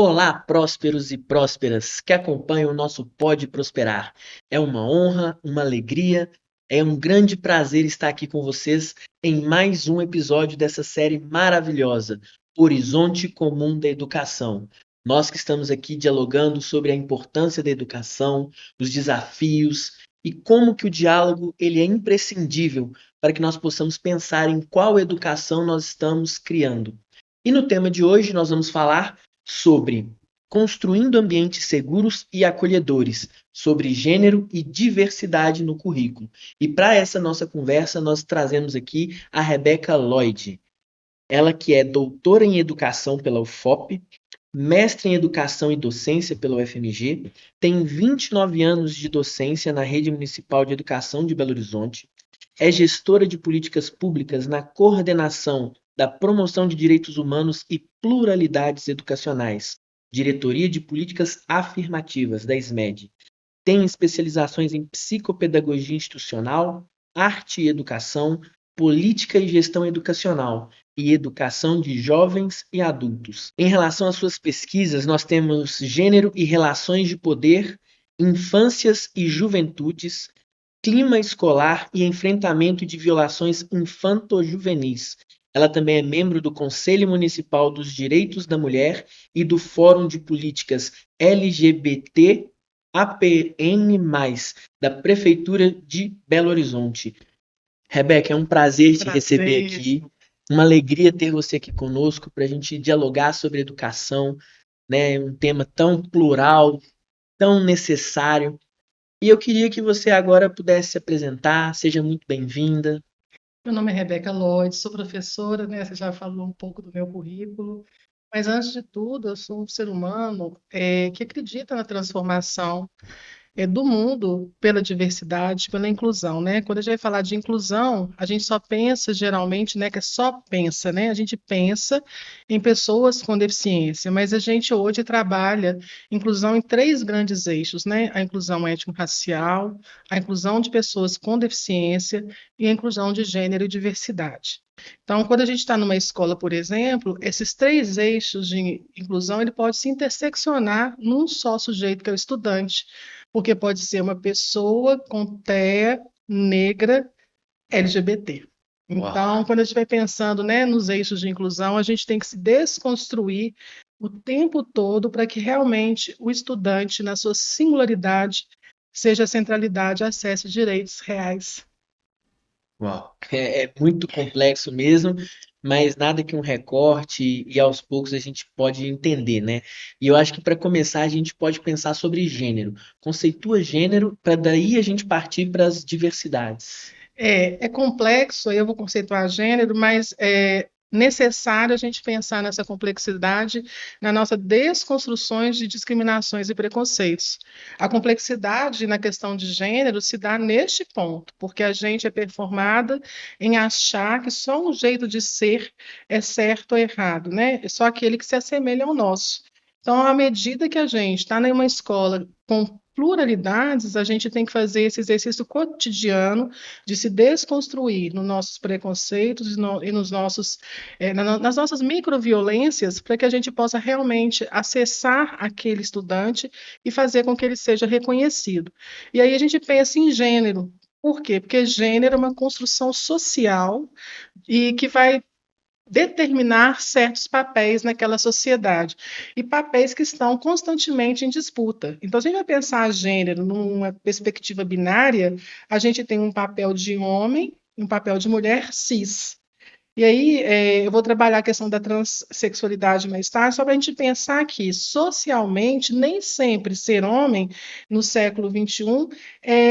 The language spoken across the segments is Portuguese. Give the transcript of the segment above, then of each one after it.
Olá, prósperos e prósperas que acompanham o nosso Pode Prosperar. É uma honra, uma alegria, é um grande prazer estar aqui com vocês em mais um episódio dessa série maravilhosa, Horizonte Comum da Educação. Nós que estamos aqui dialogando sobre a importância da educação, os desafios e como que o diálogo ele é imprescindível para que nós possamos pensar em qual educação nós estamos criando. E no tema de hoje nós vamos falar sobre construindo ambientes seguros e acolhedores, sobre gênero e diversidade no currículo. E para essa nossa conversa, nós trazemos aqui a Rebeca Lloyd. Ela que é doutora em educação pela UFOP, mestre em educação e docência pela UFMG, tem 29 anos de docência na Rede Municipal de Educação de Belo Horizonte, é gestora de políticas públicas na coordenação da promoção de direitos humanos e pluralidades educacionais, Diretoria de Políticas Afirmativas da SMED. Tem especializações em psicopedagogia institucional, arte e educação, política e gestão educacional e educação de jovens e adultos. Em relação às suas pesquisas, nós temos gênero e relações de poder, infâncias e juventudes, clima escolar e enfrentamento de violações infanto-juvenis. Ela também é membro do Conselho Municipal dos Direitos da Mulher e do Fórum de Políticas LGBT APN+, da Prefeitura de Belo Horizonte. Rebeca, é um prazer te receber Prazer. aqui, uma alegria ter você aqui conosco para a gente dialogar sobre educação, né? Um tema tão plural, tão necessário. E eu queria que você agora pudesse se apresentar, seja muito bem-vinda. Meu nome é Rebeca Lloyd, sou professora, né? Você já falou um pouco do meu currículo, mas antes de tudo, eu sou um ser humano que acredita na transformação do mundo pela diversidade, pela inclusão, né? Quando a gente vai falar de inclusão, a gente só pensa geralmente, né, que é só pensa, né? A gente pensa em pessoas com deficiência, mas a gente hoje trabalha inclusão em três grandes eixos, né? A inclusão étnico-racial, a inclusão de pessoas com deficiência e a inclusão de gênero e diversidade. Então, quando a gente está numa escola, por exemplo, esses três eixos de inclusão ele pode se interseccionar num só sujeito, que é o estudante, porque pode ser uma pessoa com TEA negra LGBT. Uau! Então, quando a gente vai pensando, né, nos eixos de inclusão, a gente tem que se desconstruir o tempo todo para que realmente o estudante, na sua singularidade, seja a centralidade, acesse direitos reais. Uau! É muito complexo mesmo, mas nada que um recorte e aos poucos a gente pode entender, né? E eu acho que para começar a gente pode pensar sobre gênero. Conceitua gênero para daí a gente partir para as diversidades. É complexo, aí eu vou conceituar gênero, mas é necessário a gente pensar nessa complexidade na nossa desconstruções de discriminações e preconceitos. A complexidade na questão de gênero se dá neste ponto, porque a gente é performada em achar que só um jeito de ser é certo ou errado, né? É só aquele que se assemelha ao nosso. Então, à medida que a gente está em uma escola com pluralidades, a gente tem que fazer esse exercício cotidiano de se desconstruir nos nossos preconceitos e nos nossos, nas nossas microviolências, para que a gente possa realmente acessar aquele estudante e fazer com que ele seja reconhecido. E aí a gente pensa em gênero. Por quê? Porque gênero é uma construção social e que vai determinar certos papéis naquela sociedade e papéis que estão constantemente em disputa. Então, se a gente vai pensar gênero numa perspectiva binária, a gente tem um papel de homem e um papel de mulher cis. E aí, eu vou trabalhar a questão da transexualidade mais tarde, só para a gente pensar que, socialmente, nem sempre ser homem no século XXI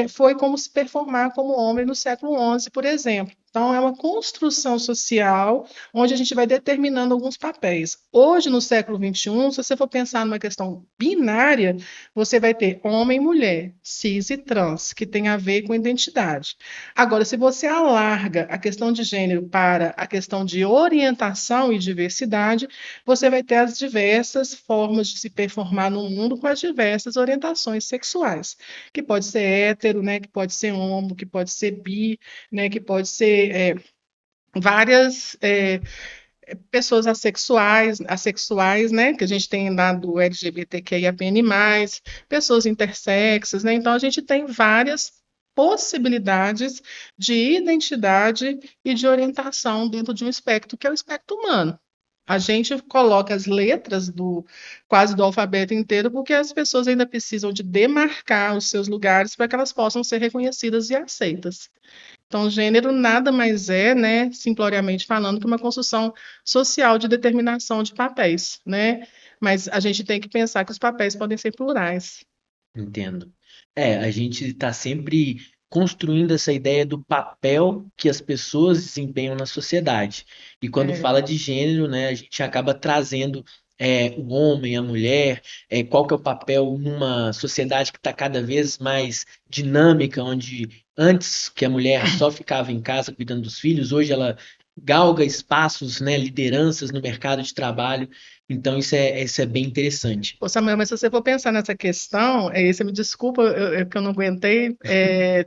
foi como se performar como homem no século XI, por exemplo. Então, é uma construção social onde a gente vai determinando alguns papéis. Hoje, no século XXI, se você for pensar numa questão binária, você vai ter homem e mulher, cis e trans, que tem a ver com identidade. Agora, se você alarga a questão de gênero para a questão de orientação e diversidade, você vai ter as diversas formas de se performar no mundo com as diversas orientações sexuais, que pode ser hétero, né, que pode ser homo, que pode ser bi, né, que pode ser várias pessoas assexuais, né, que a gente tem lá do LGBTQIAPN+, pessoas intersexas, né, então a gente tem várias possibilidades de identidade e de orientação dentro de um espectro que é o espectro humano. A gente coloca as letras do quase do alfabeto inteiro porque as pessoas ainda precisam de demarcar os seus lugares para que elas possam ser reconhecidas e aceitas. Então, gênero nada mais é, né, simploriamente falando, que uma construção social de determinação de papéis, né? Mas a gente tem que pensar que os papéis podem ser plurais. Entendo. A gente está sempre construindo essa ideia do papel que as pessoas desempenham na sociedade. E quando É, fala de gênero, né, a gente acaba trazendo o homem, a mulher, qual que é o papel numa sociedade que está cada vez mais dinâmica, onde antes que a mulher só ficava em casa cuidando dos filhos, hoje ela galga espaços, né, lideranças no mercado de trabalho. Então isso é bem interessante. Ô Samuel, mas se você for pensar nessa questão, você me desculpa que eu não aguentei,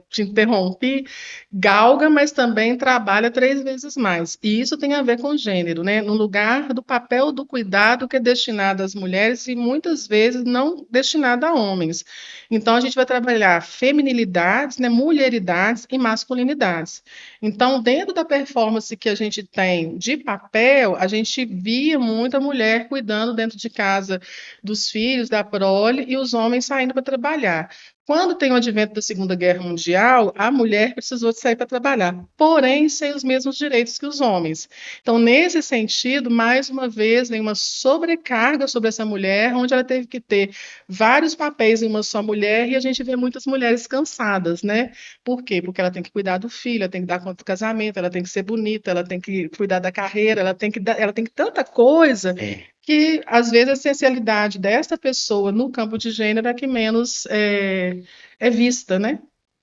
te interrompi, galga, mas também trabalha 3 vezes mais. E isso tem a ver com gênero, né? No lugar do papel do cuidado que é destinado às mulheres e muitas vezes não destinado a homens. Então a gente vai trabalhar feminilidades, né, mulheridades e masculinidades. Então, dentro da performance que a gente tem de papel, a gente via muita mulher cuidando dentro de casa dos filhos, da prole, e os homens saindo para trabalhar. Quando tem o advento da Segunda Guerra Mundial, a mulher precisou de sair para trabalhar, porém sem os mesmos direitos que os homens. Então, nesse sentido, mais uma vez, vem uma sobrecarga sobre essa mulher, onde ela teve que ter vários papéis em uma só mulher, e a gente vê muitas mulheres cansadas, né? Por quê? Porque ela tem que cuidar do filho, ela tem que dar conta do casamento, ela tem que ser bonita, ela tem que cuidar da carreira, ela tem que tanta coisa É. que às vezes a essencialidade desta pessoa no campo de gênero é que menos é vista, né?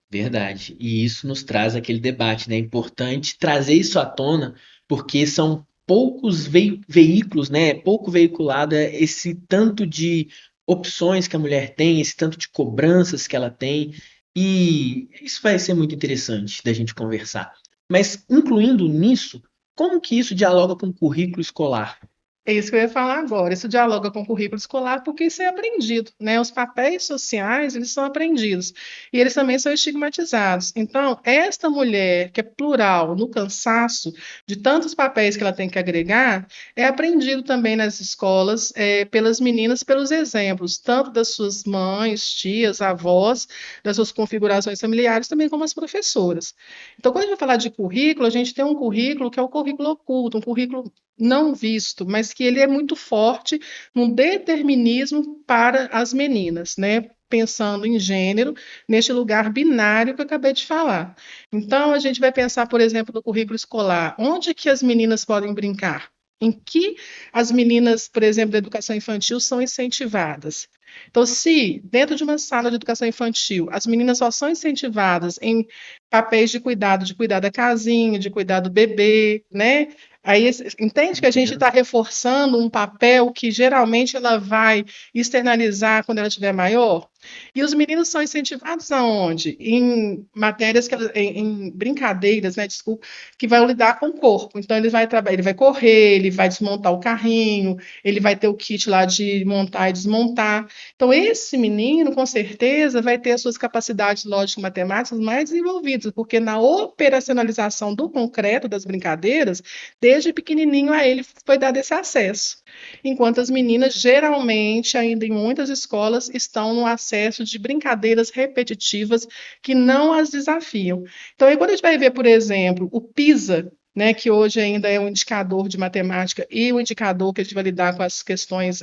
Verdade. E isso nos traz aquele debate, né? É importante trazer isso à tona, porque são poucos veículos, né? É pouco veiculado esse tanto de opções que a mulher tem, esse tanto de cobranças que ela tem. E isso vai ser muito interessante da gente conversar. Mas incluindo nisso, como que isso dialoga com o currículo escolar? É isso que eu ia falar agora. Isso dialoga com o currículo escolar porque isso é aprendido, né? Os papéis sociais, eles são aprendidos e eles também são estigmatizados. Então, esta mulher que é plural no cansaço de tantos papéis que ela tem que agregar, é aprendido também nas escolas pelas meninas, pelos exemplos, tanto das suas mães, tias, avós, das suas configurações familiares, também como as professoras. Então, quando a gente vai falar de currículo, a gente tem um currículo que é o currículo oculto, um currículo não visto, mas que ele é muito forte no determinismo para as meninas, né? Pensando em gênero, neste lugar binário que eu acabei de falar. Então, a gente vai pensar, por exemplo, no currículo escolar, onde que as meninas podem brincar? Em que as meninas, por exemplo, da educação infantil são incentivadas? Então, se dentro de uma sala de educação infantil as meninas só são incentivadas em papéis de cuidar da casinha, de cuidar do bebê, né? Aí, entende que a gente está reforçando um papel que geralmente ela vai externalizar quando ela estiver maior? E os meninos são incentivados aonde? Em matérias, em brincadeiras, né? Desculpa, que vão lidar com o corpo. Então, ele vai trabalhar, ele vai correr, ele vai desmontar o carrinho, ele vai ter o kit lá de montar e desmontar. Então, esse menino, com certeza, vai ter as suas capacidades lógico-matemáticas mais desenvolvidas, porque na operacionalização do concreto das brincadeiras, desde pequenininho a ele foi dado esse acesso. Enquanto as meninas, geralmente, ainda em muitas escolas, estão no acesso de brincadeiras repetitivas que não as desafiam. Então, aí, quando a gente vai ver, por exemplo, o PISA, né, que hoje ainda é um indicador de matemática e um indicador que a gente vai lidar com as questões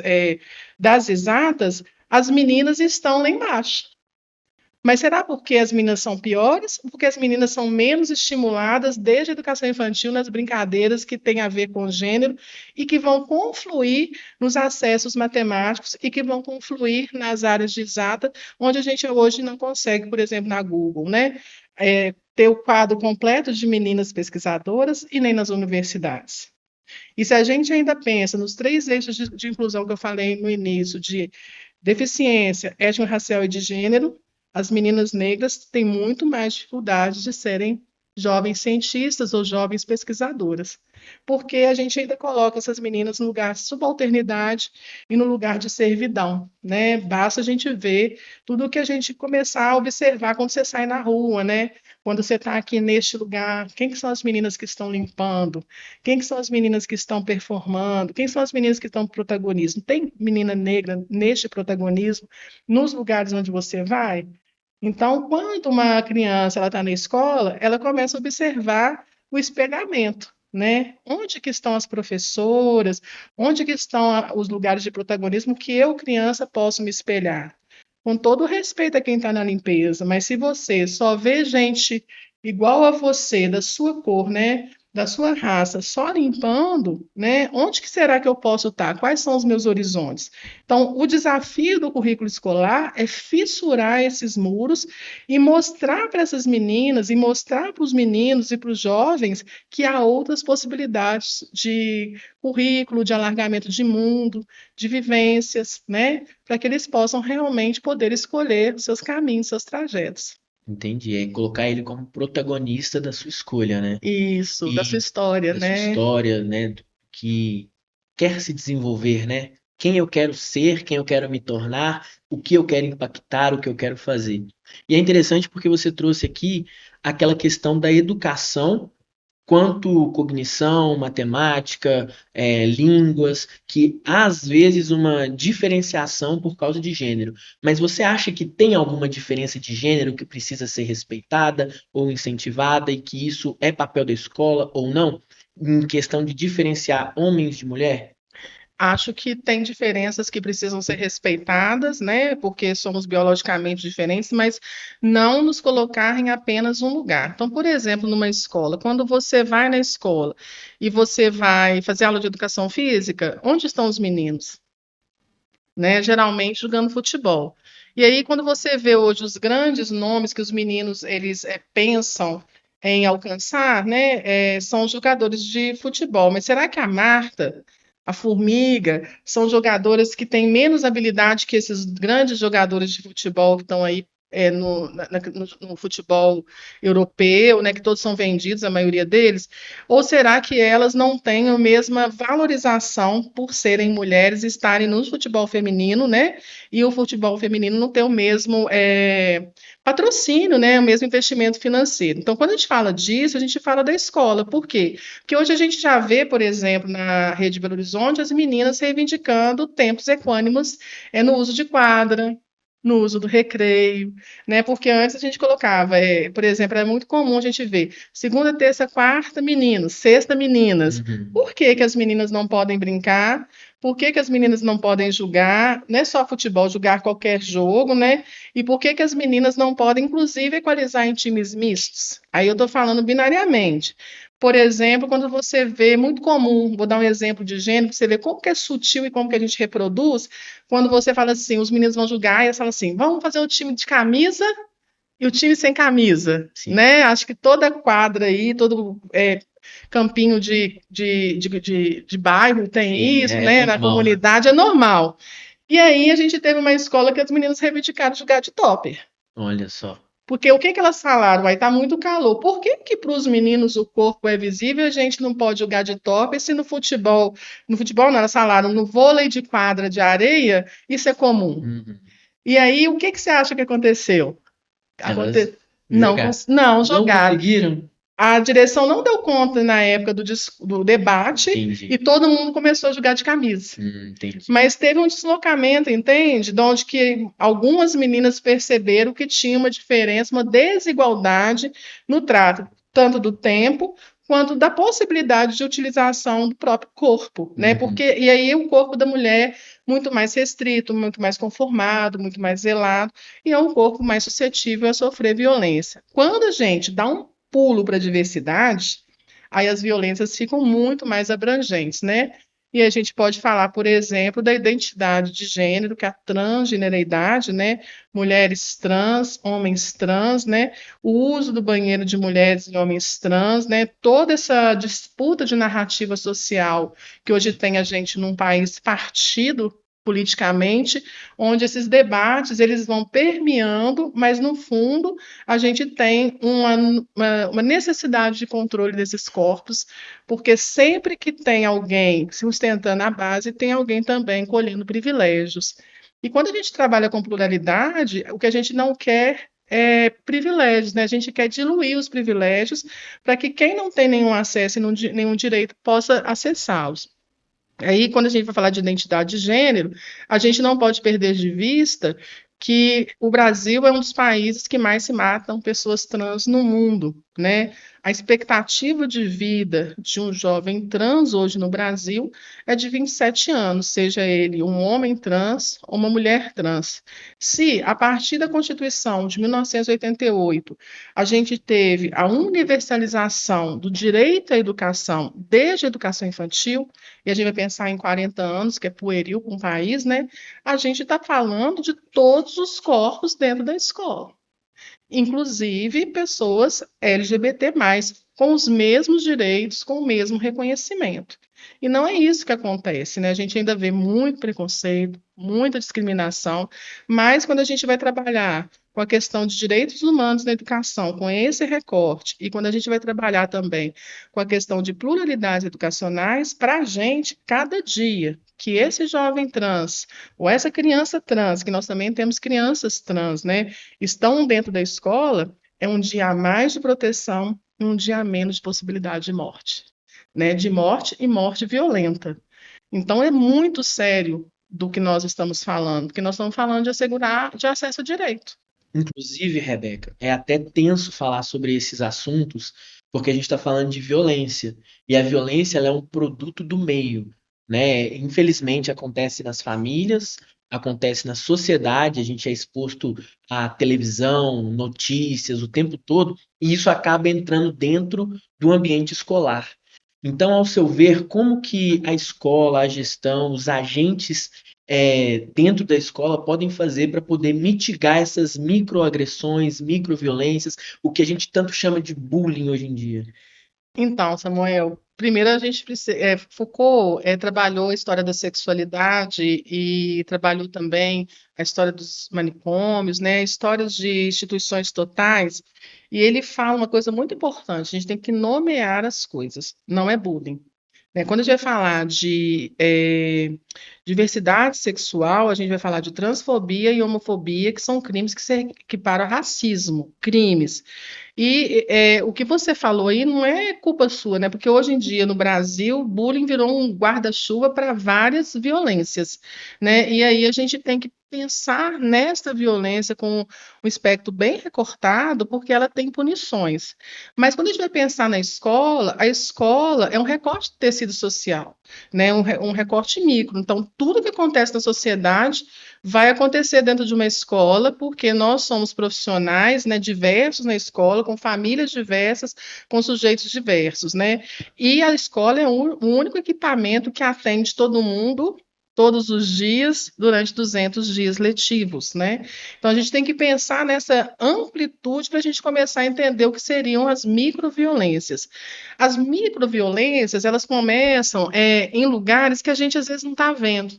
das exatas, as meninas estão lá embaixo. Mas será porque as meninas são piores? Ou porque as meninas são menos estimuladas desde a educação infantil nas brincadeiras que têm a ver com gênero e que vão confluir nos acessos matemáticos e que vão confluir nas áreas de exata, onde a gente hoje não consegue, por exemplo, na Google, né? Ter o quadro completo de meninas pesquisadoras e nem nas universidades. E se a gente ainda pensa nos 3 eixos de inclusão que eu falei no início, de deficiência, étnico-racial e de gênero, as meninas negras têm muito mais dificuldade de serem jovens cientistas ou jovens pesquisadoras, porque a gente ainda coloca essas meninas no lugar de subalternidade e no lugar de servidão, né? Basta a gente ver tudo que a gente começar a observar quando você sai na rua, né? Quando você está aqui neste lugar, quem que são as meninas que estão limpando? Quem que são as meninas que estão performando? Quem são as meninas que estão no protagonismo? Tem menina negra neste protagonismo nos lugares onde você vai? Então, quando uma criança ela está na escola, ela começa a observar o espelhamento, né? Onde que estão as professoras? Onde que estão os lugares de protagonismo que eu, criança, posso me espelhar? Com todo respeito a quem está na limpeza, mas se você só vê gente igual a você, da sua cor, né? Da sua raça, só limpando, né? Onde que será que eu posso estar? Quais são os meus horizontes? Então, o desafio do currículo escolar é fissurar esses muros e mostrar para essas meninas e mostrar para os meninos e para os jovens que há outras possibilidades de currículo, de alargamento de mundo, de vivências, né? Para que eles possam realmente poder escolher os seus caminhos, seus trajetos. Entendi. É colocar ele como protagonista da sua escolha, né? Isso, da sua E história, da sua né? história, né? Do que quer se desenvolver, né? Quem eu quero ser, quem eu quero me tornar, o que eu quero impactar, o que eu quero fazer. E é interessante porque você trouxe aqui aquela questão da educação quanto cognição, matemática, línguas, que às vezes uma diferenciação por causa de gênero. Mas você acha que tem alguma diferença de gênero que precisa ser respeitada ou incentivada e que isso é papel da escola ou não? Em questão de diferenciar homens de mulher? Acho que tem diferenças que precisam ser respeitadas, né? Porque somos biologicamente diferentes, mas não nos colocar em apenas um lugar. Então, por exemplo, numa escola, quando você vai na escola e você vai fazer aula de educação física, onde estão os meninos? Né? Geralmente jogando futebol. E aí, quando você vê hoje os grandes nomes que os meninos eles pensam em alcançar, né? São jogadores de futebol. Mas será que a Marta, a Formiga, são jogadoras que têm menos habilidade que esses grandes jogadores de futebol que estão aí no futebol europeu, né, que todos são vendidos, a maioria deles? Ou será que elas não têm a mesma valorização por serem mulheres e estarem no futebol feminino, né? E o futebol feminino não ter o mesmo patrocínio, né? O mesmo investimento financeiro. Então, quando a gente fala disso, a gente fala da escola. Por quê? Porque hoje a gente já vê, por exemplo, na Rede Belo Horizonte, as meninas reivindicando tempos equânimos no uso de quadra, no uso do recreio, né? Porque antes a gente colocava, por exemplo, era muito comum a gente ver segunda, terça, quarta, meninos, sexta, meninas. Uhum. Por que que as meninas não podem brincar? Por que que as meninas não podem jogar? Não é só futebol, jogar qualquer jogo, né? E por que que as meninas não podem, inclusive, equalizar em times mistos? Aí eu estou falando binariamente. Por exemplo, quando você vê, muito comum, vou dar um exemplo de gênero, você vê como que é sutil e como que a gente reproduz, quando você fala assim, os meninos vão julgar, e eles falam assim, vamos fazer o time de camisa e o time sem camisa, Sim. né? Acho que toda quadra aí, todo campinho de bairro tem Sim, isso, é né? Na normal, né? comunidade é normal. E aí a gente teve uma escola que as meninas reivindicaram jogar de topper. Olha só. Porque o que que elas falaram? Vai estar muito calor. Por que que para os meninos o corpo é visível e a gente não pode jogar de top? E se no futebol não, elas falaram, no vôlei de quadra de areia, isso é comum. Uhum. E aí, o que que você acha que aconteceu? Elas Não, jogaram. não Não jogaram. conseguiram? A direção não deu conta na época do debate e Entendi. todo mundo começou a jogar de camisa. Entendi. Mas teve um deslocamento, entende? De onde que algumas meninas perceberam que tinha uma diferença, uma desigualdade no trato, tanto do tempo quanto da possibilidade de utilização do próprio corpo, né? Uhum. Porque e aí o corpo da mulher muito mais restrito, muito mais conformado, muito mais zelado, e é um corpo mais suscetível a sofrer violência. Quando a gente dá um pulo para a diversidade, aí as violências ficam muito mais abrangentes, né? E a gente pode falar, por exemplo, da identidade de gênero, que é a transgeneridade, né? Mulheres trans, homens trans, né? O uso do banheiro de mulheres e homens trans, né? Toda essa disputa de narrativa social que hoje tem a gente num país partido, politicamente, onde esses debates eles vão permeando, mas no fundo a gente tem uma necessidade de controle desses corpos, porque sempre que tem alguém sustentando a base, tem alguém também colhendo privilégios. E quando a gente trabalha com pluralidade, o que a gente não quer é privilégios, né? A gente quer diluir os privilégios para que quem não tem nenhum acesso e nenhum direito possa acessá-los. Aí, quando a gente vai falar de identidade de gênero, a gente não pode perder de vista que o Brasil é um dos países que mais se matam pessoas trans no mundo, né? A expectativa de vida de um jovem trans hoje no Brasil é de 27 anos, seja ele um homem trans ou uma mulher trans. Se, a partir da Constituição de 1988, a gente teve a universalização do direito à educação desde a educação infantil, e a gente vai pensar em 40 anos, que é pueril para um país, né? A gente está falando de todos os corpos dentro da escola, inclusive pessoas LGBT+, com os mesmos direitos, com o mesmo reconhecimento. E não é isso que acontece, né? A gente ainda vê muito preconceito, muita discriminação, mas quando a gente vai trabalhar com a questão de direitos humanos na educação, com esse recorte, e quando a gente vai trabalhar também com a questão de pluralidades educacionais, para a gente, cada dia que esse jovem trans, ou essa criança trans, que nós também temos crianças trans, né, estão dentro da escola, é um dia a mais de proteção e um dia a menos de possibilidade de morte, né, de morte e morte violenta. Então, é muito sério do que nós estamos falando, porque nós estamos falando de assegurar de acesso ao direito. Inclusive, Rebeca, é até tenso falar sobre esses assuntos, porque a gente está falando de violência, e a violência ela é um produto do meio, né? Infelizmente acontece nas famílias, acontece na sociedade, a gente é exposto à televisão, notícias o tempo todo, e isso acaba entrando dentro do ambiente escolar. Então, ao seu ver, como que a escola, a gestão, os agentes dentro da escola podem fazer para poder mitigar essas microagressões, microviolências, o que a gente tanto chama de bullying hoje em dia? Então, Samuel, primeiro a gente precisa. Foucault trabalhou a história da sexualidade e trabalhou também a história dos manicômios, né, histórias de instituições totais, e ele fala uma coisa muito importante: a gente tem que nomear as coisas, não é bullying. Né? Quando a gente vai falar de diversidade sexual, a gente vai falar de transfobia e homofobia, que são crimes que se equiparam a racismo, crimes. E o que você falou aí não é culpa sua, né? Porque hoje em dia, no Brasil, bullying virou um guarda-chuva para várias violências, né? E aí a gente tem que pensar nesta violência com um espectro bem recortado, porque ela tem punições. Mas quando a gente vai pensar na escola, a escola é um recorte de tecido social, né? Um recorte micro. Então, tudo que acontece na sociedade vai acontecer dentro de uma escola, porque nós somos profissionais, né, diversos na escola, com famílias diversas, com sujeitos diversos, né? E a escola é o único equipamento que atende todo mundo todos os dias durante 200 dias letivos, né? Então a gente tem que pensar nessa amplitude para a gente começar a entender o que seriam as microviolências. As microviolências, elas começam em lugares que a gente às vezes não está vendo.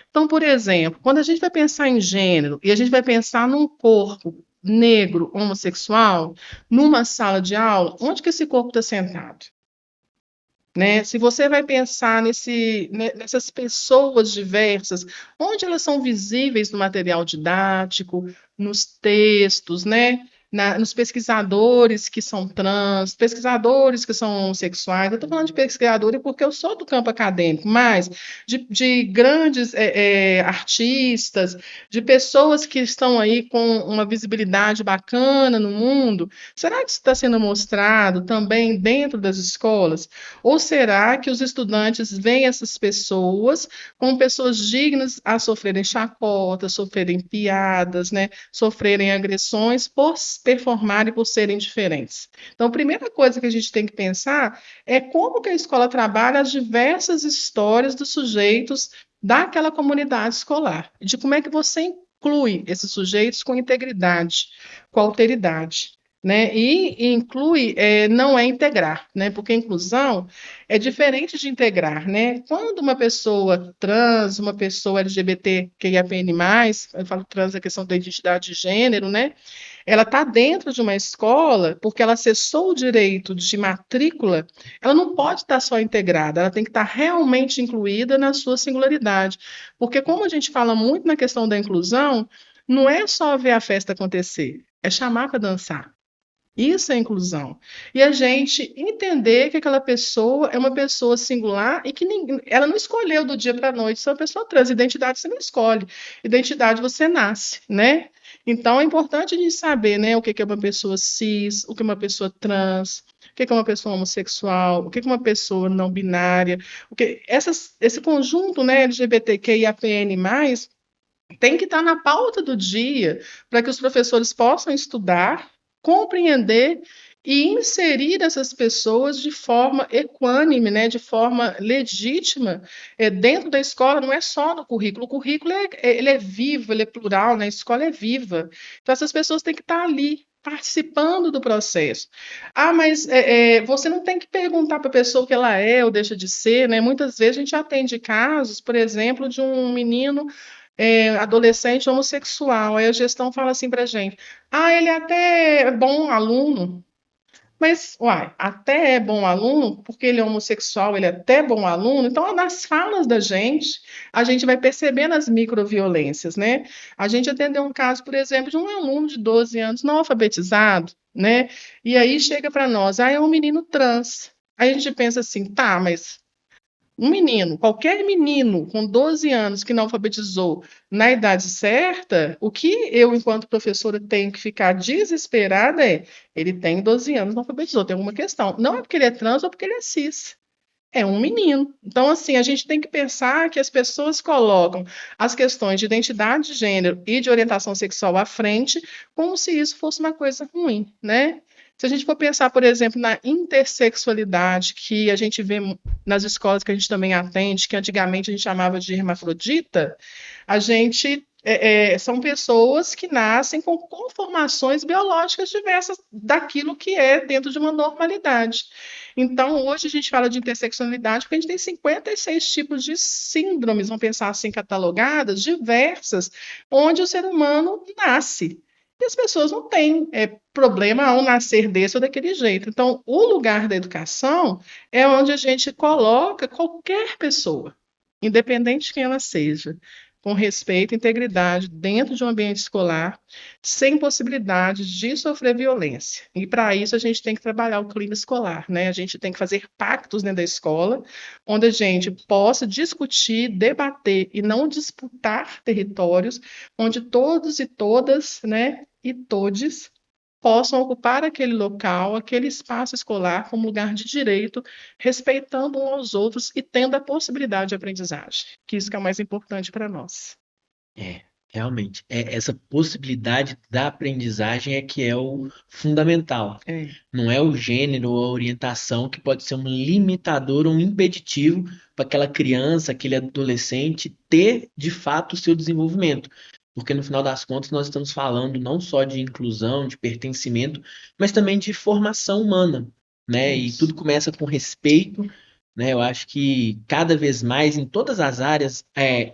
Então, por exemplo, quando a gente vai pensar em gênero e a gente vai pensar num corpo negro homossexual numa sala de aula, onde que esse corpo está sentado? Né? Se você vai pensar nessas pessoas diversas, onde elas são visíveis no material didático, nos textos, né? Nos pesquisadores que são trans, pesquisadores que são homossexuais. Eu estou falando de pesquisadores porque eu sou do campo acadêmico, mas de grandes artistas, de pessoas que estão aí com uma visibilidade bacana no mundo. Será que isso está sendo mostrado também dentro das escolas? Ou será que os estudantes veem essas pessoas como pessoas dignas a sofrerem chacotas, sofrerem piadas, né, sofrerem agressões por performarem, por serem diferentes? Então, a primeira coisa que a gente tem que pensar é como que a escola trabalha as diversas histórias dos sujeitos daquela comunidade escolar, de como é que você inclui esses sujeitos com integridade, com alteridade. né? E inclui, não é integrar, né? Porque inclusão é diferente de integrar, né? Quando uma pessoa trans, uma pessoa LGBTQIAPN+, eu falo trans, a questão da identidade de gênero, né? Ela está dentro de uma escola, porque ela acessou o direito de matrícula, ela não pode estar só integrada, ela tem que estar realmente incluída na sua singularidade. Porque, como a gente fala muito na questão da inclusão, não é só ver a festa acontecer, é chamar para dançar. Isso é inclusão. E a gente entender que aquela pessoa é uma pessoa singular e que ela não escolheu do dia para a noite ser uma pessoa trans. Identidade você não escolhe, identidade você nasce, né? Então é importante a gente saber, né, o que é uma pessoa cis, o que é uma pessoa trans, o que é uma pessoa homossexual, o que é uma pessoa não binária, esse conjunto, né, LGBTQIAPN+, tem que estar na pauta do dia para que os professores possam estudar, compreender e inserir essas pessoas de forma equânime, né, de forma legítima, dentro da escola, não é só no currículo. O currículo ele é vivo, ele é plural, né, a escola é viva. Então, essas pessoas têm que estar ali, participando do processo. Ah, mas você não tem que perguntar para a pessoa o que ela é ou deixa de ser, né? Muitas vezes a gente atende casos, por exemplo, de um menino adolescente homossexual. Aí a gestão fala assim para a gente: ah, ele até é bom aluno. Mas, uai, até é bom aluno, porque ele é homossexual, ele é até bom aluno. Então, nas falas da gente, a gente vai percebendo as microviolências, né? A gente atendeu um caso, por exemplo, de um aluno de 12 anos não alfabetizado, né? E aí chega para nós, ah, é um menino trans. Aí a gente pensa assim, tá, mas um menino, qualquer menino com 12 anos que não alfabetizou na idade certa, o que eu, enquanto professora, tenho que ficar desesperada é: ele tem 12 anos, não alfabetizou, tem alguma questão. Não é porque ele é trans ou porque ele é cis. É um menino. Então, assim, a gente tem que pensar que as pessoas colocam as questões de identidade de gênero e de orientação sexual à frente, como se isso fosse uma coisa ruim, né? Se a gente for pensar, por exemplo, na intersexualidade, que a gente vê nas escolas que a gente também atende, que antigamente a gente chamava de hermafrodita, a gente são pessoas que nascem com conformações biológicas diversas daquilo que é dentro de uma normalidade. Então, hoje a gente fala de interseccionalidade porque a gente tem 56 tipos de síndromes, vamos pensar assim, catalogadas, diversas, onde o ser humano nasce. E as pessoas não têm problema ao nascer desse ou daquele jeito. Então, o lugar da educação é onde a gente coloca qualquer pessoa, independente de quem ela seja, com respeito e integridade dentro de um ambiente escolar, sem possibilidade de sofrer violência. E para isso a gente tem que trabalhar o clima escolar, né? A gente tem que fazer pactos dentro da escola, onde a gente possa discutir, debater e não disputar territórios, onde todos e todas, né, e todes possam ocupar aquele local, aquele espaço escolar como lugar de direito, respeitando uns aos outros e tendo a possibilidade de aprendizagem, que isso que é o mais importante para nós. É, realmente. Essa possibilidade da aprendizagem é que é o fundamental. É, Não é o gênero ou a orientação que pode ser um limitador ou um impeditivo para aquela criança, aquele adolescente ter de fato o seu desenvolvimento. Porque no final das contas nós estamos falando não só de inclusão, de pertencimento, mas também de formação humana, né? E isso. tudo começa com respeito, né? Eu acho que cada vez mais em todas as áreas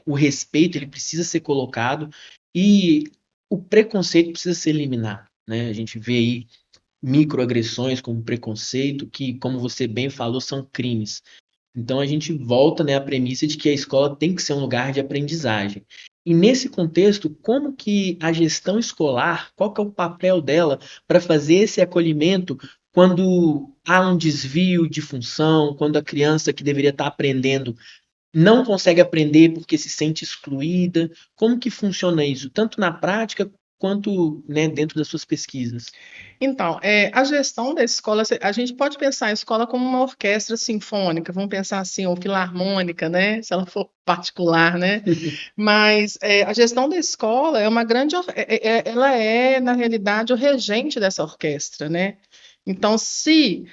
o respeito ele precisa ser colocado e o preconceito precisa ser eliminado, né? A gente vê aí microagressões como preconceito que, como você bem falou, são crimes. Então a gente volta, né, à premissa de que a escola tem que ser um lugar de aprendizagem. E nesse contexto, como que a gestão escolar, qual que é o papel dela para fazer esse acolhimento quando há um desvio de função, quando a criança que deveria estar aprendendo não consegue aprender porque se sente excluída? Como que funciona isso, tanto na prática quanto, né, dentro das suas pesquisas? Então, a gestão da escola, a gente pode pensar a escola como uma orquestra sinfônica, vamos pensar assim, ou filarmônica, né? Se ela for particular, né? Mas a gestão da escola é uma grande, ela é, na realidade, o regente dessa orquestra, né? Então, se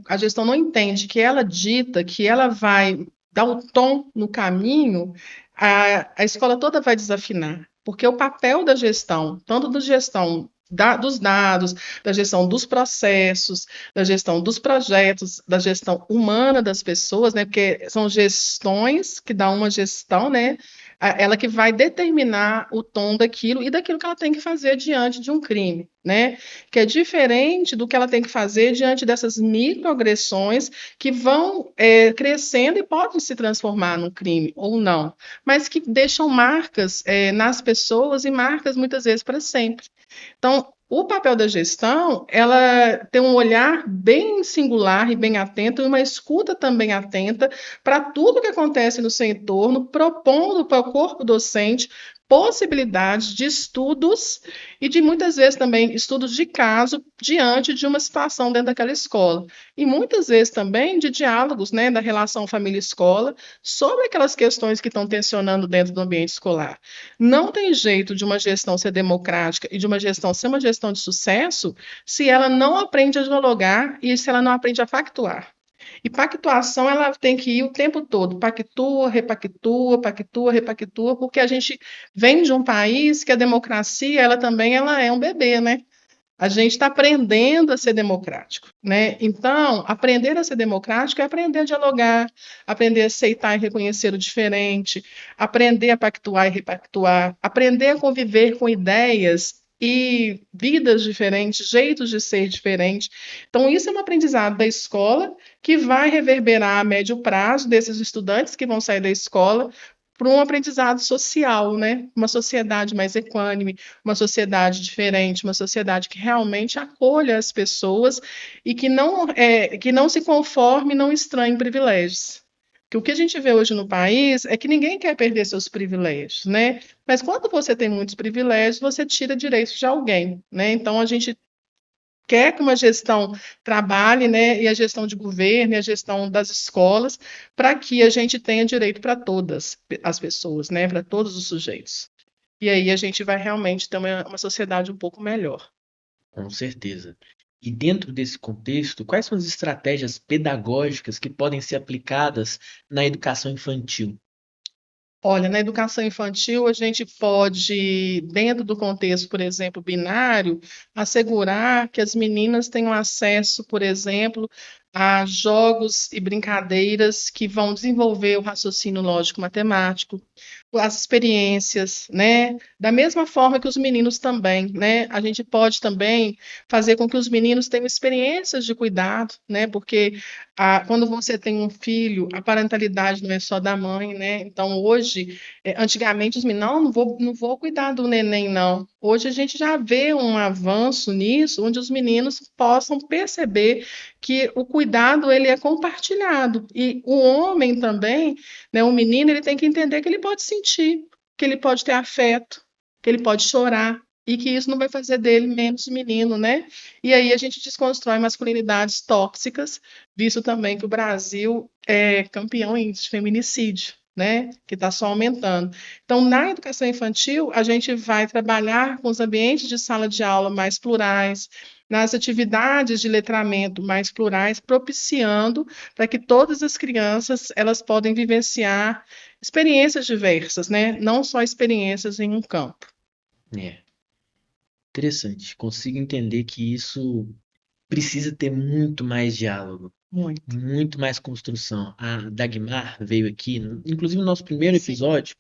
a gestão não entende que ela dita, que ela vai dar o tom no caminho, a escola toda vai desafinar. Porque o papel da gestão, tanto da gestão dos dados, da gestão dos processos, da gestão dos projetos, da gestão humana das pessoas, né? Porque são gestões que dão uma gestão, né? Ela que vai determinar o tom daquilo e daquilo que ela tem que fazer diante de um crime, né? Que é diferente do que ela tem que fazer diante dessas microagressões que vão crescendo e podem se transformar num crime ou não, mas que deixam marcas nas pessoas e marcas muitas vezes para sempre. Então, o papel da gestão, ela tem um olhar bem singular e bem atento, e uma escuta também atenta para tudo que acontece no seu entorno, propondo para o corpo docente possibilidades de estudos e de muitas vezes também estudos de caso diante de uma situação dentro daquela escola. E muitas vezes também de diálogos, né, da relação família-escola sobre aquelas questões que estão tensionando dentro do ambiente escolar. Não tem jeito de uma gestão ser democrática e de uma gestão ser uma gestão de sucesso se ela não aprende a dialogar e se ela não aprende a pactuar. E pactuação, ela tem que ir o tempo todo, pactua, repactua, pactua, repactua, porque a gente vem de um país que a democracia, ela é um bebê, né? A gente está aprendendo a ser democrático, né? Então, aprender a ser democrático é aprender a dialogar, aprender a aceitar e reconhecer o diferente, aprender a pactuar e repactuar, aprender a conviver com ideias e vidas diferentes, jeitos de ser diferentes. Então, isso é um aprendizado da escola que vai reverberar a médio prazo desses estudantes que vão sair da escola para um aprendizado social, né? Uma sociedade mais equânime, uma sociedade diferente, uma sociedade que realmente acolha as pessoas e que não se conforme, não estranhe privilégios. Porque o que a gente vê hoje no país é que ninguém quer perder seus privilégios, né? Mas quando você tem muitos privilégios, você tira direitos de alguém, né? Então a gente quer que uma gestão trabalhe, né, e a gestão de governo, e a gestão das escolas, para que a gente tenha direito para todas as pessoas, né, para todos os sujeitos. E aí a gente vai realmente ter uma sociedade um pouco melhor. Com certeza. E dentro desse contexto, quais são as estratégias pedagógicas que podem ser aplicadas na educação infantil? Olha, na educação infantil, a gente pode, dentro do contexto, por exemplo, binário, assegurar que as meninas tenham acesso, por exemplo, a jogos e brincadeiras que vão desenvolver o raciocínio lógico-matemático, as experiências, né? Da mesma forma que os meninos também, né? A gente pode também fazer com que os meninos tenham experiências de cuidado, né? Porque quando você tem um filho, a parentalidade não é só da mãe, né? Então, hoje, antigamente, os meninos, não vou cuidar do neném, não. Hoje a gente já vê um avanço nisso, onde os meninos possam perceber que o cuidado ele é compartilhado. E o homem também, né, o menino, ele tem que entender que ele pode sentir, que ele pode ter afeto, que ele pode chorar. E que isso não vai fazer dele menos menino, né? E aí a gente desconstrói masculinidades tóxicas, visto também que o Brasil é campeão em feminicídio, né? Que está só aumentando. Então, na educação infantil, a gente vai trabalhar com os ambientes de sala de aula mais plurais, nas atividades de letramento mais plurais, propiciando para que todas as crianças elas podem vivenciar experiências diversas, né? Não só experiências em um campo. É, interessante. Consigo entender que isso precisa ter muito mais diálogo, Muito. muito mais construção. A Dagmar veio aqui, inclusive no nosso primeiro Sim. episódio,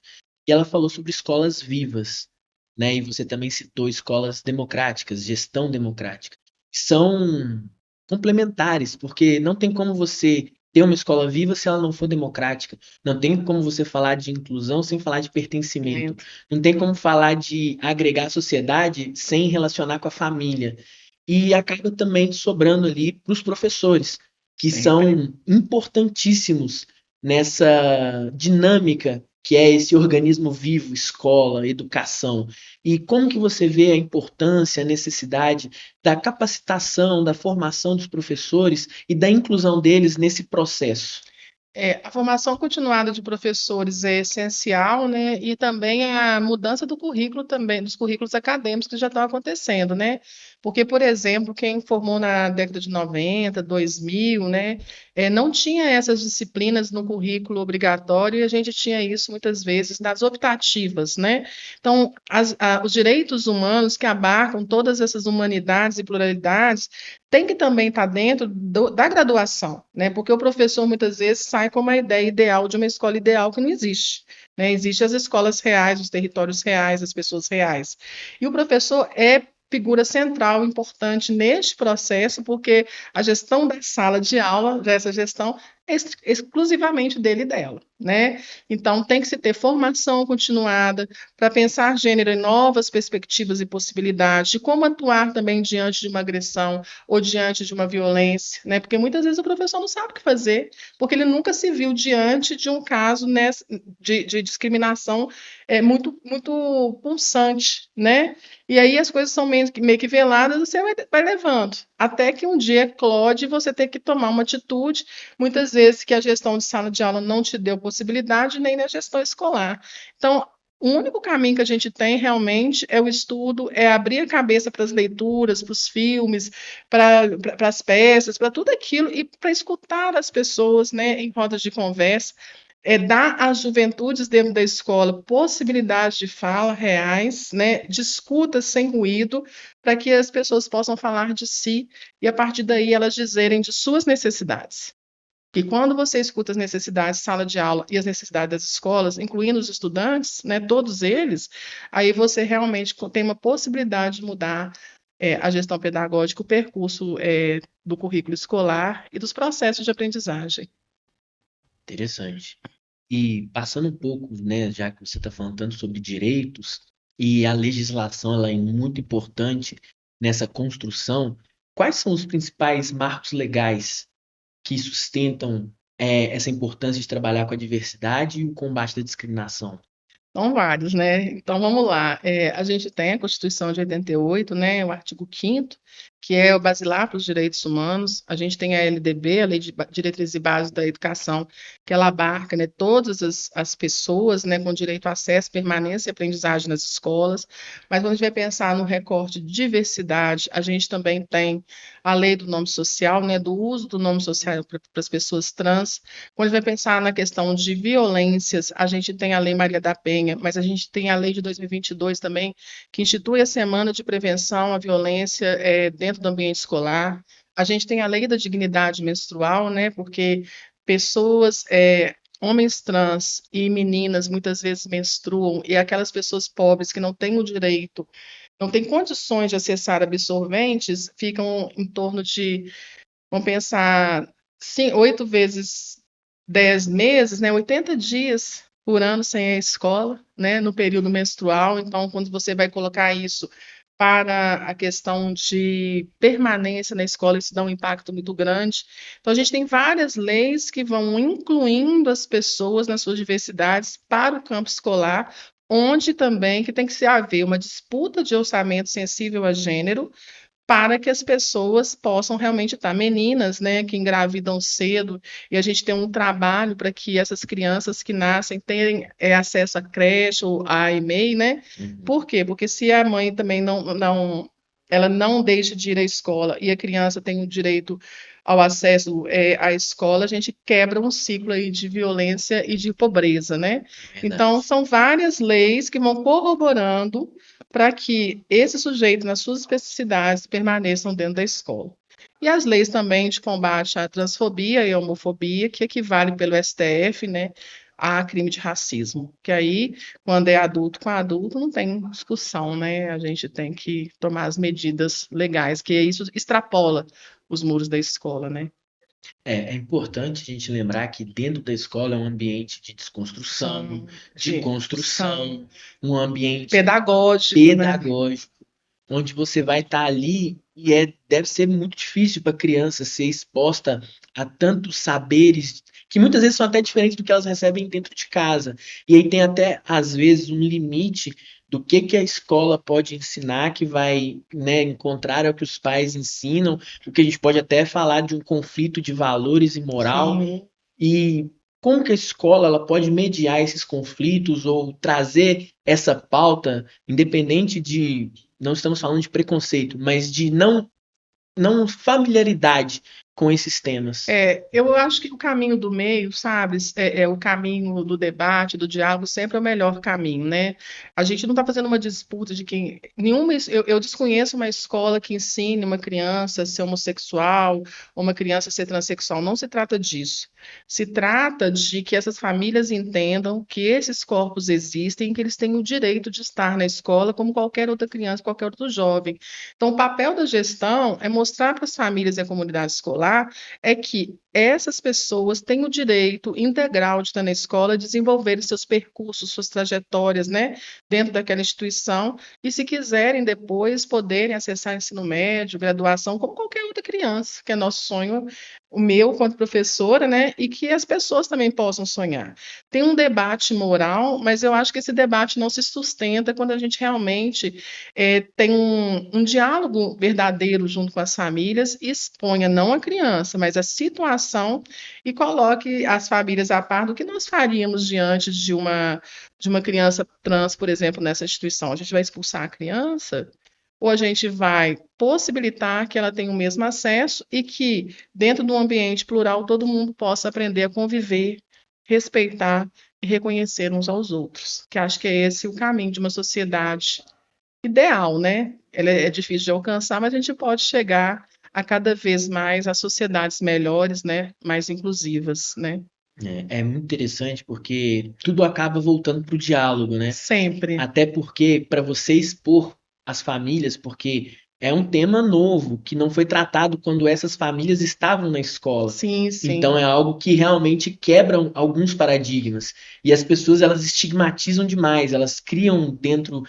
e ela falou sobre escolas vivas, né? E você também citou escolas democráticas, gestão democrática. São complementares, porque não tem como você ter uma escola viva se ela não for democrática. Não tem como você falar de inclusão sem falar de pertencimento. Não tem como falar de agregar a sociedade sem relacionar com a família. E acaba também sobrando ali para os professores, que são importantíssimos nessa dinâmica que é esse organismo vivo, escola, educação. E como que você vê a importância, a necessidade da capacitação, da formação dos professores e da inclusão deles nesse processo? A formação continuada de professores é essencial, né? E também a mudança do currículo também, dos currículos acadêmicos que já estão acontecendo, né? Porque, por exemplo, quem formou na década de 90, 2000, né, não tinha essas disciplinas no currículo obrigatório e a gente tinha isso muitas vezes nas optativas, né? Então, os direitos humanos que abarcam todas essas humanidades e pluralidades tem que também estar dentro da graduação, né? Porque o professor muitas vezes sai com uma ideia ideal de uma escola ideal que não existe, né? Existem as escolas reais, os territórios reais, as pessoas reais. E o professor é figura central, importante neste processo, porque a gestão da sala de aula, essa gestão é exclusivamente dele e dela, né? Então tem que se ter formação continuada para pensar gênero em novas perspectivas e possibilidades, de como atuar também diante de uma agressão ou diante de uma violência, né? Porque muitas vezes o professor não sabe o que fazer, porque ele nunca se viu diante de um caso de discriminação muito pulsante, né? E aí as coisas são meio que veladas, você vai levando, até que um dia eclode e você tem que tomar uma atitude, muitas vezes que a gestão de sala de aula não te deu possibilidade, nem na gestão escolar. Então, o único caminho que a gente tem realmente é o estudo, é abrir a cabeça para as leituras, para os filmes, para as peças, para tudo aquilo, e para escutar as pessoas, né, em rodas de conversa, dar às juventudes dentro da escola possibilidades de fala reais, né, de escuta sem ruído, para que as pessoas possam falar de si e, a partir daí, elas dizerem de suas necessidades. E quando você escuta as necessidades de sala de aula e as necessidades das escolas, incluindo os estudantes, né, todos eles, aí você realmente tem uma possibilidade de mudar a gestão pedagógica, o percurso do currículo escolar e dos processos de aprendizagem. Interessante. E passando um pouco, né, já que você está falando tanto sobre direitos e a legislação ela é muito importante nessa construção, quais são os principais marcos legais que sustentam essa importância de trabalhar com a diversidade e o combate à discriminação? São vários, né? Então vamos lá. A gente tem a Constituição de 88, né? O artigo 5º, que é o basilar para os direitos humanos. A gente tem a LDB, a Lei de Diretrizes e Bases da Educação, que ela abarca, né, todas as pessoas, né, com direito a acesso, permanência e aprendizagem nas escolas. Mas quando a gente vai pensar no recorte de diversidade, a gente também tem a Lei do Nome Social, né, do uso do nome social para as pessoas trans. Quando a gente vai pensar na questão de violências, a gente tem a Lei Maria da Penha, mas a gente tem a lei de 2022 também, que institui a Semana de Prevenção à Violência dentro do ambiente escolar. A gente tem a Lei da Dignidade Menstrual, né, porque pessoas, homens trans e meninas muitas vezes menstruam, e aquelas pessoas pobres que não têm o direito, não têm condições de acessar absorventes, ficam em torno de, vamos pensar, 8 vezes 10 meses, né, 80 dias por ano sem a escola, né, no período menstrual. Então, quando você vai colocar isso para a questão de permanência na escola, isso dá um impacto muito grande. Então, a gente tem várias leis que vão incluindo as pessoas nas suas diversidades para o campo escolar, onde também que tem que haver uma disputa de orçamento sensível a gênero, para que as pessoas possam realmente estar meninas, né, que engravidam cedo, e a gente tem um trabalho para que essas crianças que nascem tenham acesso à creche ou à EMEI, né? Por quê? Porque se a mãe também ela não deixa de ir à escola e a criança tem o direito ao acesso à escola, a gente quebra um ciclo aí de violência e de pobreza, né? Então, Verdade. são várias leis que vão corroborando para que esse sujeito, nas suas especificidades, permaneçam dentro da escola. E as leis também de combate à transfobia e homofobia, que equivale pelo STF, né, a crime de racismo. Que aí, quando é adulto com adulto, não tem discussão, né? A gente tem que tomar as medidas legais, que isso extrapola os muros da escola, né? É importante a gente lembrar que dentro da escola é um ambiente de desconstrução, de construção, um ambiente Pedagógico, né? pedagógico, onde você vai estar ali e deve ser muito difícil para a criança ser exposta a tantos saberes que muitas vezes são até diferentes do que elas recebem dentro de casa. E aí tem até, às vezes, um limite do que a escola pode ensinar que vai, né, encontrar ao que os pais ensinam, o que a gente pode até falar de um conflito de valores e moral. Sim. E como que a escola ela pode mediar esses conflitos ou trazer essa pauta, independente de não estamos falando de preconceito, mas de não familiaridade com esses temas. Eu acho que o caminho do meio, sabe, o caminho do debate, do diálogo, sempre é o melhor caminho, né? A gente não está fazendo uma disputa de quem. Eu desconheço uma escola que ensine uma criança a ser homossexual ou uma criança a ser transexual. Não se trata disso. Se trata de que essas famílias entendam que esses corpos existem e que eles têm o direito de estar na escola como qualquer outra criança, qualquer outro jovem. Então, o papel da gestão é mostrar para as famílias e a comunidade escolar é que essas pessoas têm o direito integral de estar na escola, desenvolver seus percursos, suas trajetórias, né, dentro daquela instituição, e se quiserem depois poderem acessar ensino médio, graduação, como qualquer outra criança, que é nosso sonho, o meu quanto professora, né, e que as pessoas também possam sonhar. Tem um debate moral, mas eu acho que esse debate não se sustenta quando a gente realmente tem um diálogo verdadeiro junto com as famílias e exponha não a criança, mas a situação e coloque as famílias a par do que nós faríamos diante de uma criança trans, por exemplo, nessa instituição. A gente vai expulsar a criança? Ou a gente vai possibilitar que ela tenha o mesmo acesso e que, dentro de um ambiente plural, todo mundo possa aprender a conviver, respeitar e reconhecer uns aos outros? Que acho que é esse o caminho de uma sociedade ideal, né? Ela é difícil de alcançar, mas a gente pode chegar a cada vez mais a sociedades melhores, né? Mais inclusivas, né? É muito interessante porque tudo acaba voltando para o diálogo, né? Sempre. Até porque, para você expor as famílias, porque é um tema novo que não foi tratado quando essas famílias estavam na escola. Sim, sim. Então é algo que realmente quebra alguns paradigmas. E as pessoas elas estigmatizam demais, elas criam dentro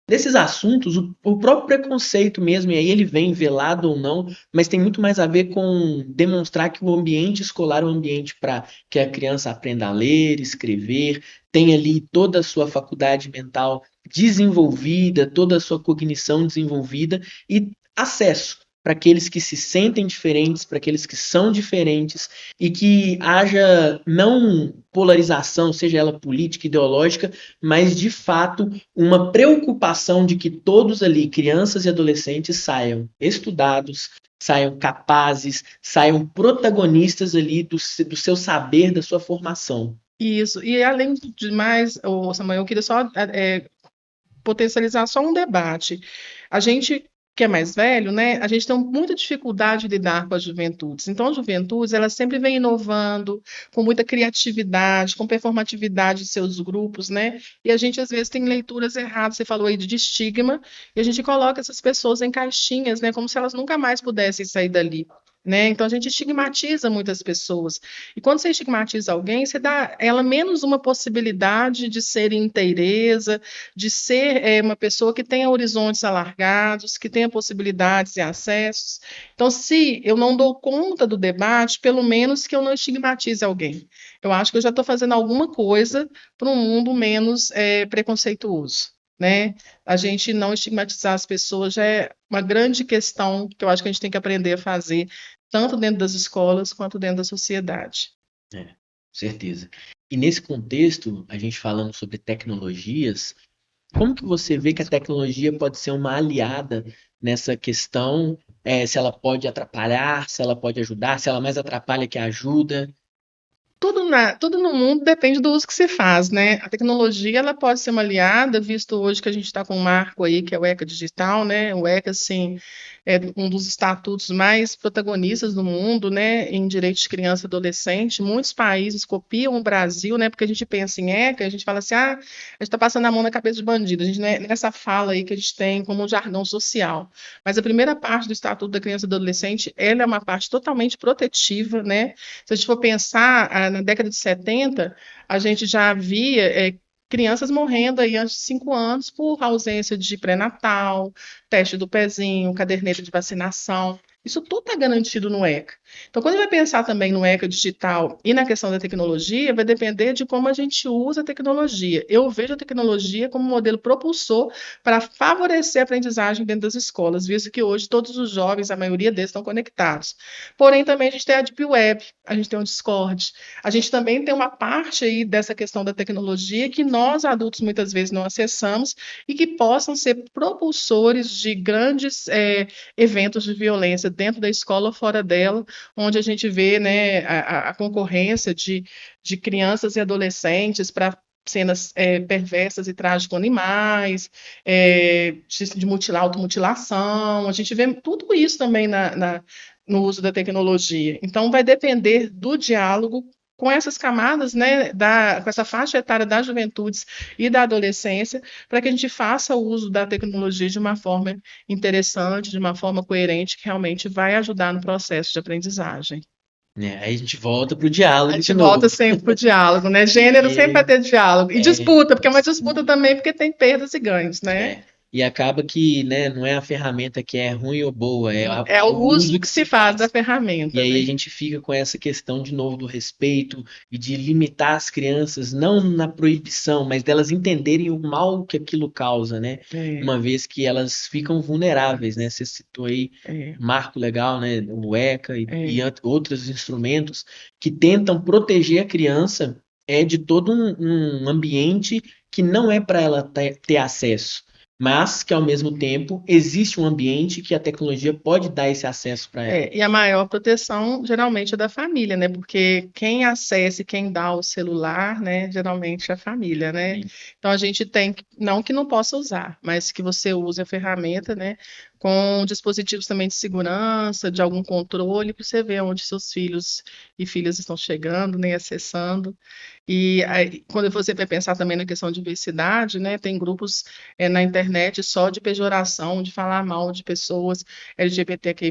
desses assuntos o próprio preconceito mesmo, e aí ele vem velado ou não, mas tem muito mais a ver com demonstrar que o ambiente escolar é um ambiente para que a criança aprenda a ler, escrever, tenha ali toda a sua faculdade mental desenvolvida, toda a sua cognição desenvolvida e acesso para aqueles que se sentem diferentes, para aqueles que são diferentes e que haja não polarização, seja ela política, ideológica, mas de fato uma preocupação de que todos ali, crianças e adolescentes, saiam estudados, saiam capazes, saiam protagonistas ali do seu saber, da sua formação. Isso. E além de mais, Samuel, eu queria só potencializar só um debate. A gente que é mais velho, né, a gente tem muita dificuldade de lidar com as juventudes. Então, as juventudes, elas sempre vêm inovando, com muita criatividade, com performatividade de seus grupos, né? E a gente, às vezes, tem leituras erradas, você falou aí de estigma, e a gente coloca essas pessoas em caixinhas, né, como se elas nunca mais pudessem sair dali. Né? Então a gente estigmatiza muitas pessoas. E quando você estigmatiza alguém, você dá a ela menos uma possibilidade de ser inteireza, de ser uma pessoa que tenha horizontes alargados, que tenha possibilidades e acessos. Então, se eu não dou conta do debate, pelo menos que eu não estigmatize alguém. Eu acho que eu já estou fazendo alguma coisa para um mundo menos preconceituoso. Né? A gente não estigmatizar as pessoas já é uma grande questão que eu acho que a gente tem que aprender a fazer, tanto dentro das escolas quanto dentro da sociedade. Certeza. E nesse contexto, a gente falando sobre tecnologias, como que você vê que a tecnologia pode ser uma aliada nessa questão? Se ela pode atrapalhar, se ela pode ajudar, se ela mais atrapalha que ajuda? Tudo no mundo depende do uso que se faz, né? A tecnologia ela pode ser uma aliada, visto hoje que a gente está com um marco aí, que é o ECA digital, né? O ECA, assim, é um dos estatutos mais protagonistas do mundo, né? Em direitos de criança e adolescente. Muitos países copiam o Brasil, né? Porque a gente pensa em ECA, a gente fala assim, a gente está passando a mão na cabeça de bandido. A gente, né, nessa fala aí que a gente tem como um jargão social. Mas a primeira parte do Estatuto da Criança e do Adolescente, ela é uma parte totalmente protetiva, né? Se a gente for pensar, na década de 70, a gente já havia crianças morrendo aí antes de 5 anos por ausência de pré-natal, teste do pezinho, caderneta de vacinação. Isso tudo está garantido no ECA. Então, quando a gente vai pensar também no digital e na questão da tecnologia, vai depender de como a gente usa a tecnologia. Eu vejo a tecnologia como um modelo propulsor para favorecer a aprendizagem dentro das escolas, visto que hoje todos os jovens, a maioria deles, estão conectados. Porém, também a gente tem a Deep Web, a gente tem o Discord, a gente também tem uma parte aí dessa questão da tecnologia que nós, adultos, muitas vezes não acessamos e que possam ser propulsores de grandes eventos de violência dentro da escola ou fora dela, onde a gente vê, né, a concorrência de crianças e adolescentes para cenas perversas e trágicas com animais, de automutilação, a gente vê tudo isso também no uso da tecnologia. Então, vai depender do diálogo com essas camadas, né, com essa faixa etária das juventudes e da adolescência, para que a gente faça o uso da tecnologia de uma forma interessante, de uma forma coerente, que realmente vai ajudar no processo de aprendizagem. Aí a gente volta para o diálogo A de gente novo. volta sempre para o diálogo, né? Gênero sempre vai ter diálogo. E disputa, porque é uma disputa também, porque tem perdas e ganhos, né? E acaba que, né, não é a ferramenta que é ruim ou boa, É o o uso que se faz da ferramenta. E aí né? a gente fica com essa questão de novo do respeito e de limitar as crianças, não na proibição, mas delas entenderem o mal que aquilo causa, né? Uma vez que elas ficam vulneráveis, né? Você citou aí um marco legal, né? O ECA e outros instrumentos que tentam proteger a criança de todo um ambiente que não é para ela ter acesso, mas que ao mesmo tempo existe um ambiente que a tecnologia pode dar esse acesso para ela. E a maior proteção geralmente é da família, né? Porque quem acessa e quem dá o celular, né, geralmente é a família, né? Sim. Então a gente tem não que não possa usar, mas que você use a ferramenta, né, com dispositivos também de segurança, de algum controle, para você ver onde seus filhos e filhas estão chegando, né, acessando. E aí, quando você vai pensar também na questão de diversidade, né, tem grupos na internet só de pejoração, de falar mal de pessoas LGBTQIA+,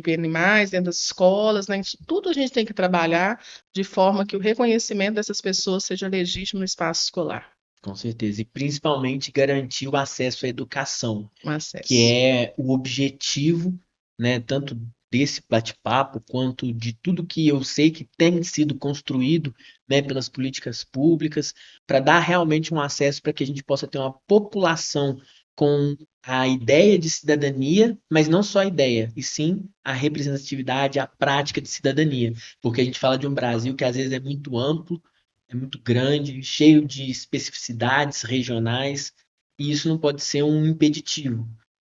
dentro das escolas, né, isso tudo a gente tem que trabalhar de forma que o reconhecimento dessas pessoas seja legítimo no espaço escolar. Com certeza. E principalmente garantir o acesso à educação, Um acesso. que é o objetivo, né, tanto desse bate-papo quanto de tudo que eu sei que tem sido construído, né, pelas políticas públicas, para dar realmente um acesso para que a gente possa ter uma população com a ideia de cidadania, mas não só a ideia, e sim a representatividade, a prática de cidadania, porque a gente fala de um Brasil que às vezes é muito amplo, é muito grande, cheio de especificidades regionais, e isso não pode ser um impeditivo,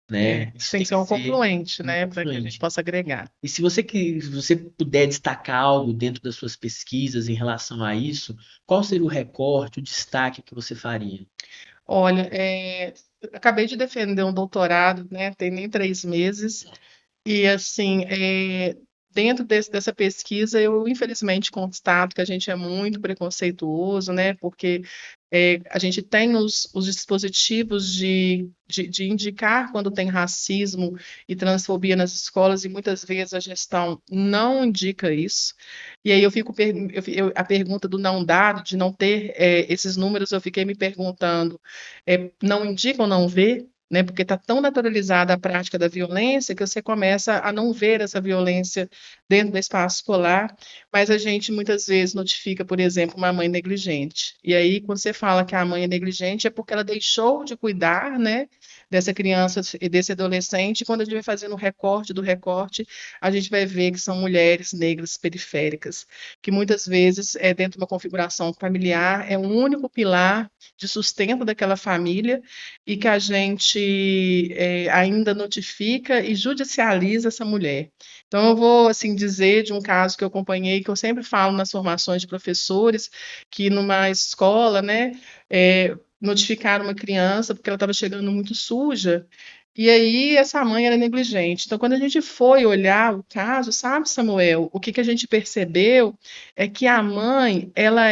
né? Isso tem que ser um confluente, né, para que a gente confluente. possa agregar. E se você puder destacar algo dentro das suas pesquisas em relação a isso, qual seria o recorte, o destaque que você faria? Olha, acabei de defender um doutorado, né, tem nem 3 meses, e assim, dentro dessa pesquisa, eu infelizmente constato que a gente é muito preconceituoso, né, porque a gente tem os dispositivos de indicar quando tem racismo e transfobia nas escolas, e muitas vezes a gestão não indica isso. E aí a pergunta do não dado, de não ter esses números, eu fiquei me perguntando, não indica ou não vê? Né, porque está tão naturalizada a prática da violência que você começa a não ver essa violência dentro do espaço escolar, mas a gente muitas vezes notifica, por exemplo, uma mãe negligente. E aí, quando você fala que a mãe é negligente, é porque ela deixou de cuidar, né, dessa criança e desse adolescente. E quando a gente vai fazendo o recorte do recorte, a gente vai ver que são mulheres negras periféricas, que muitas vezes, dentro de uma configuração familiar, é o único pilar de sustento daquela família e que a gente ainda notifica e judicializa essa mulher. Então, eu vou assim dizer de um caso que eu acompanhei, que eu sempre falo nas formações de professores, que numa escola, né, notificaram uma criança porque ela estava chegando muito suja, e aí essa mãe era negligente. Então, quando a gente foi olhar o caso, sabe, Samuel, o que que a gente percebeu é que a mãe, ela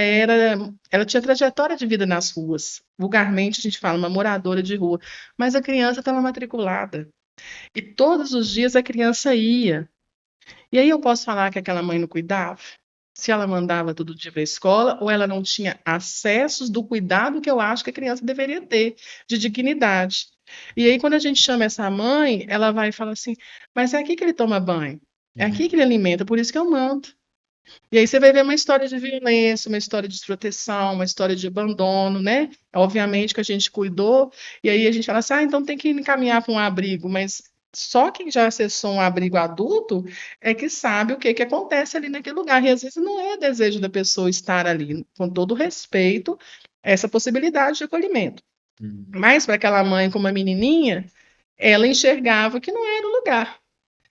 tinha trajetória de vida nas ruas. Vulgarmente a gente fala uma moradora de rua, mas a criança estava matriculada. E todos os dias a criança ia. E aí eu posso falar que aquela mãe não cuidava? Se ela mandava todo dia para a escola, ou ela não tinha acessos do cuidado que eu acho que a criança deveria ter, de dignidade. E aí, quando a gente chama essa mãe, ela vai e fala assim: mas é aqui que ele toma banho. É aqui que ele alimenta, por isso que eu mando. E aí você vai ver uma história de violência, uma história de desproteção, uma história de abandono, né? Obviamente que a gente cuidou, e aí a gente fala assim, então tem que encaminhar para um abrigo, mas só quem já acessou um abrigo adulto é que sabe o que que acontece ali naquele lugar. E às vezes não é desejo da pessoa estar ali, com todo respeito, essa possibilidade de acolhimento. Uhum. Mas para aquela mãe com uma menininha, ela enxergava que não era o lugar,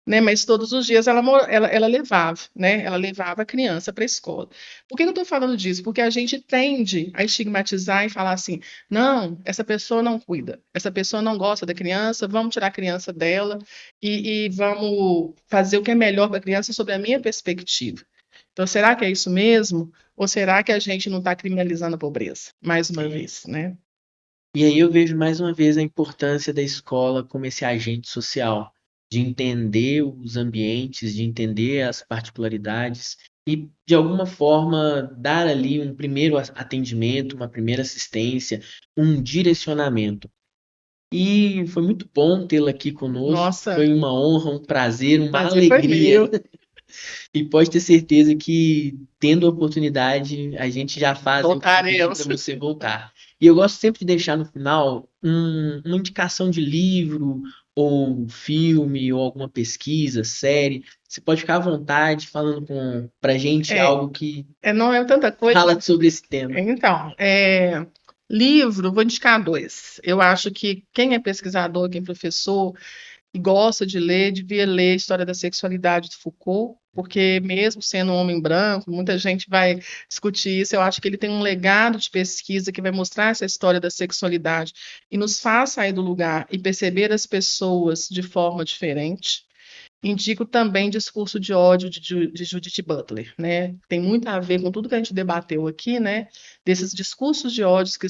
né? Mas todos os dias ela levava, né? Ela levava a criança para a escola. Por que eu estou falando disso? Porque a gente tende a estigmatizar e falar assim: não, essa pessoa não cuida, essa pessoa não gosta da criança, vamos tirar a criança dela e vamos fazer o que é melhor para a criança sob a minha perspectiva. Então, será que é isso mesmo? Ou será que a gente não está criminalizando a pobreza? Mais uma vez, né? E aí eu vejo mais uma vez a importância da escola como esse agente social, de entender os ambientes, de entender as particularidades e, de alguma forma, dar ali um primeiro atendimento, uma primeira assistência, um direcionamento. E foi muito bom tê-la aqui conosco, Nossa, foi uma honra, um prazer, o uma prazer foi alegria. meu. E pode ter certeza que, tendo a oportunidade, a gente já faz o convite para Voltaremos. você voltar. E eu gosto sempre de deixar no final uma indicação de livro, ou filme, ou alguma pesquisa, série. Você pode ficar à vontade falando pra gente É, algo que não é tanta coisa. fala sobre esse tema. Então, livro, vou indicar dois. Eu acho que quem é pesquisador, quem é professor e gosta de ler, devia ler a História da Sexualidade de Foucault, porque mesmo sendo um homem branco, muita gente vai discutir isso. Eu acho que ele tem um legado de pesquisa que vai mostrar essa história da sexualidade e nos faz sair do lugar e perceber as pessoas de forma diferente. Indico também Discurso de Ódio de Judith Butler, né? Tem muito a ver com tudo que a gente debateu aqui, né? Desses discursos de ódio que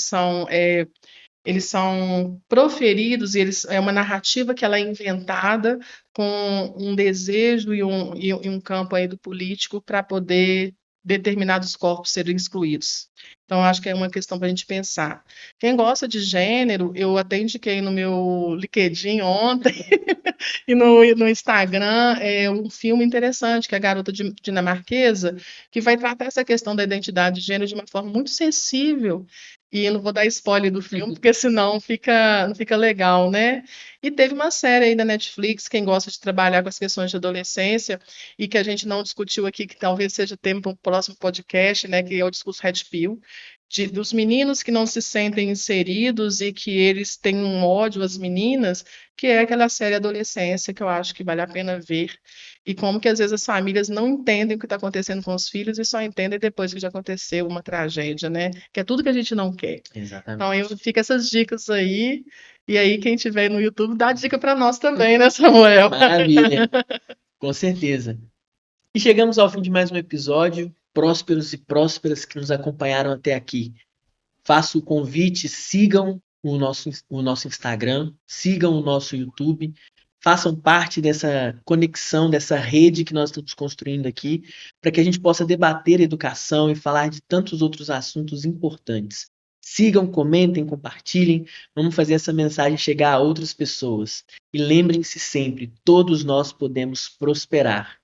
eles são proferidos e é uma narrativa que ela é inventada com um desejo e um campo aí do político para poder determinados corpos serem excluídos. Então, acho que é uma questão para a gente pensar. Quem gosta de gênero, eu até indiquei no meu LinkedIn ontem e no Instagram um filme interessante, que é a Garota Dinamarquesa, que vai tratar essa questão da identidade de gênero de uma forma muito sensível. E eu não vou dar spoiler do filme, porque senão não fica legal, né? E teve uma série aí da Netflix, quem gosta de trabalhar com as questões de adolescência, e que a gente não discutiu aqui, que talvez seja tema para um próximo podcast, né? Que é o discurso Red Pill, dos meninos que não se sentem inseridos e que eles têm um ódio às meninas, que é aquela série Adolescência, que eu acho que vale a pena ver. E como que às vezes as famílias não entendem o que está acontecendo com os filhos e só entendem depois que já aconteceu uma tragédia, né? Que é tudo que a gente não quer. Então, eu Exatamente. fico essas dicas aí. E aí, quem tiver no YouTube, dá dica para nós também, né, Samuel? Maravilha, com certeza. E chegamos ao fim de mais um episódio. Prósperos e prósperas que nos acompanharam até aqui. Faço o convite, sigam o nosso Instagram, sigam o nosso YouTube, façam parte dessa conexão, dessa rede que nós estamos construindo aqui, para que a gente possa debater educação e falar de tantos outros assuntos importantes. Sigam, comentem, compartilhem, vamos fazer essa mensagem chegar a outras pessoas. E lembrem-se sempre, todos nós podemos prosperar.